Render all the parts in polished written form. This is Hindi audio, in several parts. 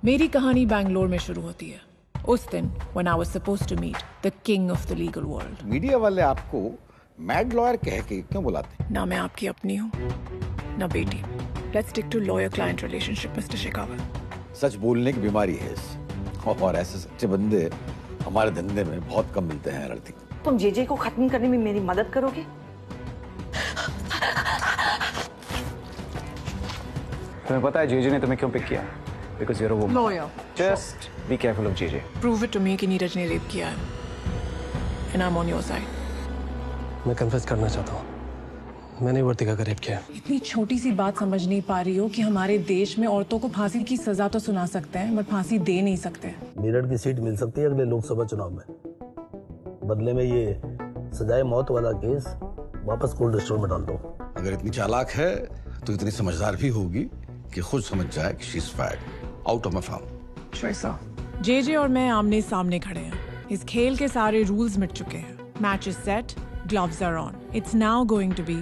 मेरी कहानी बैंगलोर में शुरू होती है उस दिन when I was supposed to meet the king of the legal world. Media वाले आपको मैड लॉयर कह के क्यों बुलाते हैं? ना मैं आपकी अपनी हूँ ना बेटी. Let's stick to lawyer-client relationship, Mr. Shekhawat. सच बोलने की बीमारी है और ऐसे सच्चे बंदे हमारे धंधे में बहुत कम मिलते हैं आरती. तुम जेजे को खत्म करने में मेरी मदद करोगे? तुम्हें पता है जेजे ने तुम्हें क्यों पिक किया? Because you're a woman. Lawyer. Just be careful of JJ. Prove it to me कि नीरज ने रेप किया है. And I'm on your side. मैं कन्फेस करना चाहता हूँ. मैंने वर्तिका का रेप किया. इतनी छोटी सी बात समझ नहीं पा रही हो कि हमारे देश में औरतों को फांसी की सजा तो सुना सकते हैं बट फांसी दे नहीं सकते. मेरठ की सीट मिल सकती है अगले लोकसभा चुनाव में. बदले में ये सजाए मौत वाला केस वापस कोल्ड स्टोर में डाल दो. अगर इतनी चालाक है तो इतनी समझदार भी होगी कि खुद समझ जाए कि she is fired out of my farm. JJ और मैं आमने सामने खड़े हैं. इस खेल के सारे रूल्स मिट चुके हैं. Match is set, gloves are on. It's now going to be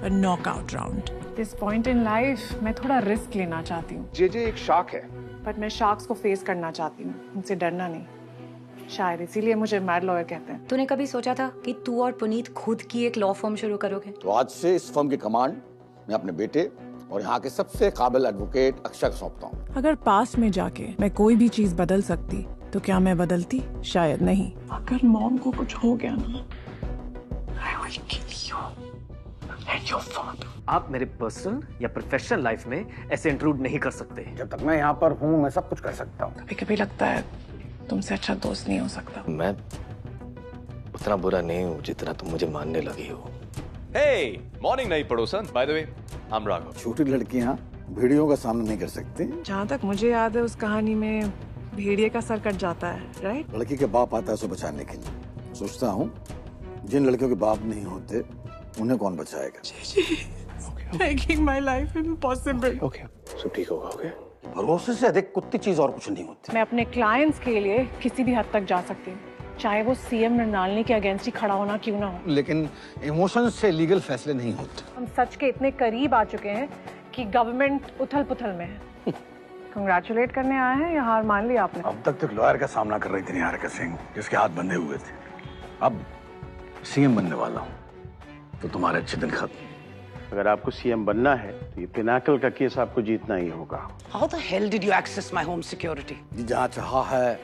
a knockout round. This point in life मैं थोड़ा रिस्क लेना चाहती हूँ. जेजे एक शार्क है. बट मैं शार्क्स को फेस करना चाहती हूँ, उनसे डरना नहीं. शायद इसीलिए मुझे मैड लॉयर कहते हैं. तूने कभी सोचा था कि तू और पुनीत खुद की एक लॉ फर्म शुरू करोगे? तो आज से इस फर्म की कमांड मैं अपने बेटे और यहाँ के सबसे काबिल एडवोकेट अक्षय को सौंपता हूँ. अगर पास्ट में जाके मैं कोई भी चीज बदल सकती तो क्या मैं बदलती? शायद नहीं. अगर मॉम को कुछ हो गया ना, I will kill you and your father. आप मेरे पर्सनल या प्रोफेशनल लाइफ में ऐसे इंट्रूड नहीं कर सकते. जब तक मैं यहाँ पर हूँ मैं सब कुछ कर सकता हूँ. कभी-कभी लगता है तुमसे अच्छा दोस्त नहीं हो सकता. मैं उतना बुरा नहीं हूँ जितना तुम मुझे मानने लगी हो. Hey, morning नई पड़ोसन. By the way, I'm Raghav. छोटी लड़कियाँ भेड़ियों का सामना नहीं कर सकती. जहाँ तक मुझे याद है उस कहानी में भेड़िए का सर कट जाता है, राइट? लड़की के बाप आता है उसे बचाने के लिए. सोचता हूँ जिन लड़कियों के बाप नहीं होते उन्हें कौन बचाएगा. Making my life impossible. Okay, सब ठीक होगा. ओके. भरोसे से अधिक कुत्ती चीज और कुछ नहीं होती. मैं अपने क्लाइंट्स के लिए किसी भी हद तक जा सकती हूँ, चाहे वो सीएम मृणालिनी के अगेंस्ट ही खड़ा होना क्यों ना हो. लेकिन इमोशन से लीगल फैसले नहीं होते. हम सच के इतने करीब आ चुके हैं कि गवर्नमेंट उथल पुथल में है. कंग्रेचुलेट करने आए हैं या हार मान ली आपने? अब तक तो लॉयर का सामना कर रही थी निहारिका सिंह, जिसके हाथ बंधे हुए थे. अब सीएम बनने वाला हूँ तो तुम्हारे अच्छे दिन खत्म. अगर आपको सीएम बनना है तो ये पिनाकल का केस आपको जीतना ही होगा. How the hell did you access my home security? जहाँ चाहा है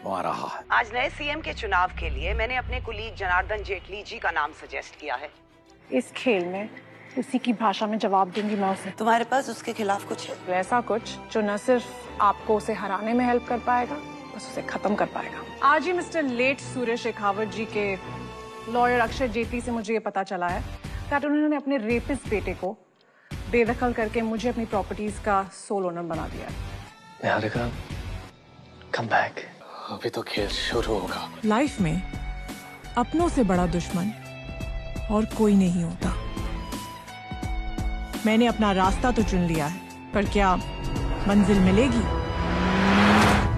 वहाँ रहा है. आज नए सीएम के चुनाव के लिए मैंने अपने कुलीग जनार्दन जेटली जी का नाम सजेस्ट किया है. इस खेल में उसी की भाषा में जवाब दूंगी मैं उसे. तुम्हारे पास उसके खिलाफ कुछ है? ऐसा कुछ जो न सिर्फ आपको उसे हराने में हेल्प कर पाएगा, बस उसे खत्म कर पाएगा. आज ही मिस्टर लेट सूर्य शेखावत जी के लॉयर अक्षय जेटली से मुझे ये पता चला है कि उन्होंने अपने रेपिस्ट बेटे को बेदखल करके मुझे अपनी प्रॉपर्टीज का सोल ओनर बना दिया है. Niharika, come back. अभी तो खेल शुरू होगा. लाइफ में अपनों से बड़ा दुश्मन और कोई नहीं होता. मैंने अपना रास्ता तो चुन लिया है, पर क्या मंजिल मिलेगी?